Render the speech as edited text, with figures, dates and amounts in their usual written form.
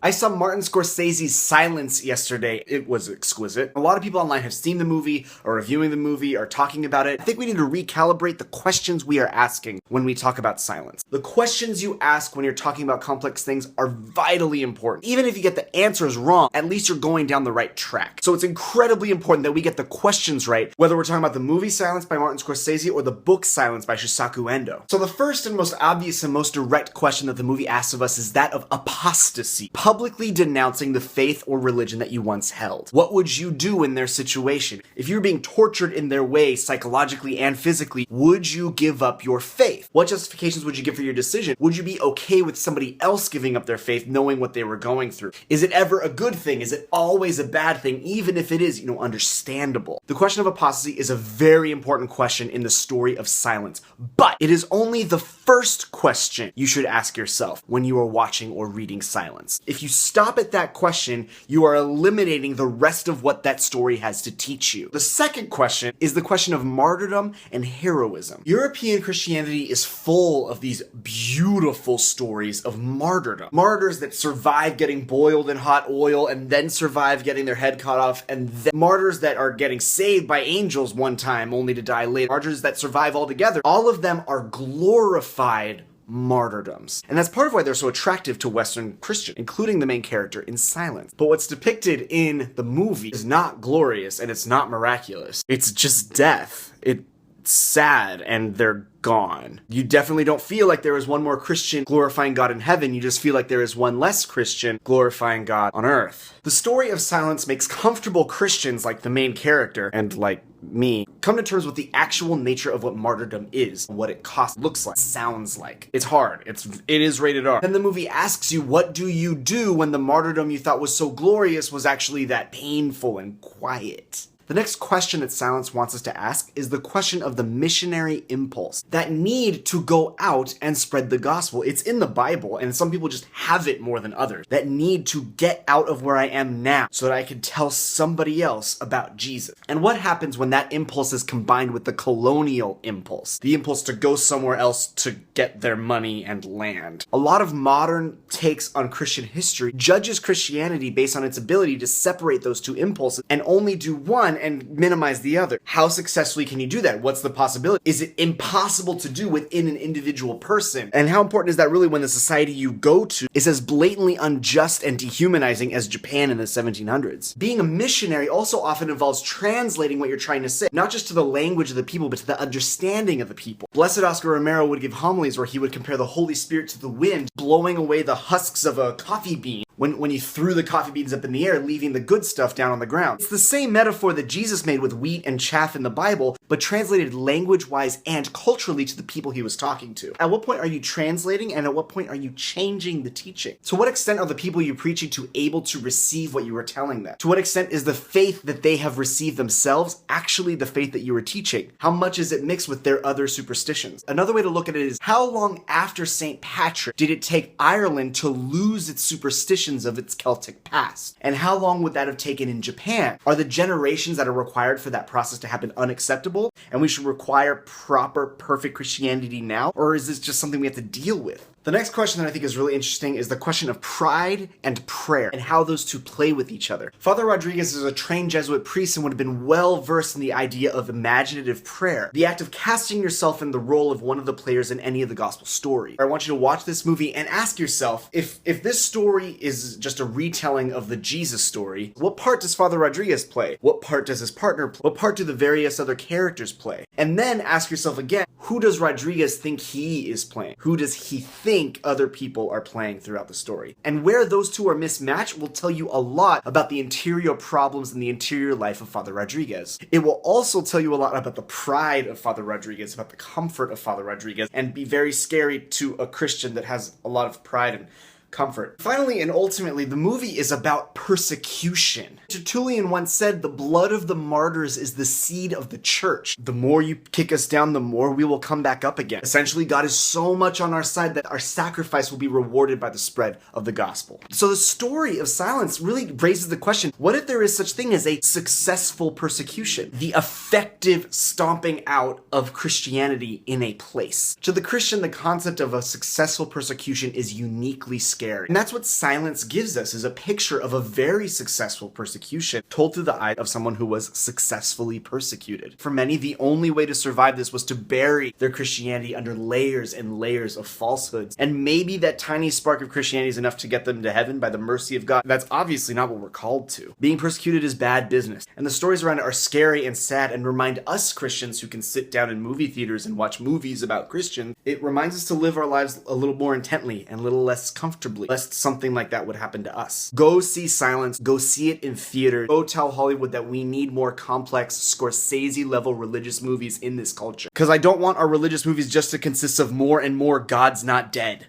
I saw Martin Scorsese's Silence yesterday. It was exquisite. A lot of people online have seen the movie, or reviewing the movie, or talking about it. I think we need to recalibrate the questions we are asking when we talk about silence. The questions you ask when you're talking about complex things are vitally important. Even if you get the answers wrong, at least you're going down the right track. So it's incredibly important that we get the questions right, whether we're talking about the movie Silence by Martin Scorsese or the book Silence by Shisaku Endo. So the first and most obvious and most direct question that the movie asks of us is that of apostasy, publicly denouncing the faith or religion that you once held. What would you do in their situation? If you're being tortured in their way, psychologically and physically, would you give up your faith? What justifications would you give for your decision? Would you be okay with somebody else giving up their faith knowing what they were going through? Is it ever a good thing? Is it always a bad thing, even if it is, understandable? The question of apostasy is a very important question in the story of Silence, but it is only the first question you should ask yourself when you are watching or reading Silence. If you stop at that question, you are eliminating the rest of what that story has to teach you. The second question is the question of martyrdom and heroism. European Christianity is full of these beautiful stories of martyrdom. Martyrs that survive getting boiled in hot oil and then survive getting their head cut off, and then martyrs that are getting saved by angels one time only to die later. Martyrs that survive altogether. All of them are glorified martyrdoms. And that's part of why they're so attractive to Western Christians, including the main character in Silence. But what's depicted in the movie is not glorious and it's not miraculous. It's just death. It's sad and they're gone. You definitely don't feel like there is one more Christian glorifying God in heaven. You just feel like there is one less Christian glorifying God on earth. The story of Silence makes comfortable Christians like the main character and like me come to terms with the actual nature of what martyrdom is, what it costs, looks like, sounds like. It's hard. It is rated R. Then the movie asks you, what do you do when the martyrdom you thought was so glorious was actually that painful and quiet? The next question that Silence wants us to ask is the question of the missionary impulse, that need to go out and spread the gospel. It's in the Bible, and some people just have it more than others. That need to get out of where I am now so that I can tell somebody else about Jesus. And what happens when that impulse is combined with the colonial impulse, the impulse to go somewhere else to get their money and land? A lot of modern takes on Christian history judges Christianity based on its ability to separate those two impulses and only do one and minimize the other. How successfully can you do that? What's the possibility? Is it impossible to do within an individual person? And how important is that really when the society you go to is as blatantly unjust and dehumanizing as Japan in the 1700s? Being a missionary also often involves translating what you're trying to say, not just to the language of the people, but to the understanding of the people. Blessed Oscar Romero would give homilies where he would compare the Holy Spirit to the wind blowing away the husks of a coffee bean when you threw the coffee beans up in the air, leaving the good stuff down on the ground. It's the same metaphor that Jesus made with wheat and chaff in the Bible, but translated language-wise and culturally to the people he was talking to. At what point are you translating, and at what point are you changing the teaching? To what extent are the people you're preaching to able to receive what you were telling them? To what extent is the faith that they have received themselves actually the faith that you were teaching? How much is it mixed with their other superstitions? Another way to look at it is, how long after St. Patrick did it take Ireland to lose its superstitions of its Celtic past? And how long would that have taken in Japan? Are the generations that are required for that process to happen unacceptable, and we should require proper, perfect Christianity now? Or is this just something we have to deal with? The next question that I think is really interesting is the question of pride and prayer and how those two play with each other. Father Rodriguez is a trained Jesuit priest and would have been well versed in the idea of imaginative prayer, the act of casting yourself in the role of one of the players in any of the gospel stories. I want you to watch this movie and ask yourself, if this story is just a retelling of the Jesus story, what part does Father Rodriguez play? What part does his partner play? What part do the various other characters play? And then ask yourself again, who does Rodriguez think he is playing? Who does he think other people are playing throughout the story? And where those two are mismatched will tell you a lot about the interior problems in the interior life of Father Rodriguez. It will also tell you a lot about the pride of Father Rodriguez, about the comfort of Father Rodriguez, and be very scary to a Christian that has a lot of pride and comfort. Finally and ultimately, the movie is about persecution. Tertullian once said, the blood of the martyrs is the seed of the church. The more you kick us down, the more we will come back up again. Essentially, God is so much on our side that our sacrifice will be rewarded by the spread of the gospel. So the story of Silence really raises the question, what if there is such thing as a successful persecution? The effective stomping out of Christianity in a place. To the Christian, the concept of a successful persecution is uniquely scary. scary. And that's what silence gives us, is a picture of a very successful persecution told through the eye of someone who was successfully persecuted. For many, the only way to survive this was to bury their Christianity under layers and layers of falsehoods. And maybe that tiny spark of Christianity is enough to get them to heaven by the mercy of God. That's obviously not what we're called to. Being persecuted is bad business, and the stories around it are scary and sad and remind us Christians who can sit down in movie theaters and watch movies about Christians, it reminds us to live our lives a little more intently and a little less comfortably, lest something like that would happen to us. Go see Silence. Go see it in theater. Go tell Hollywood that we need more complex, Scorsese-level religious movies in this culture. Because I don't want our religious movies just to consist of more and more God's not dead.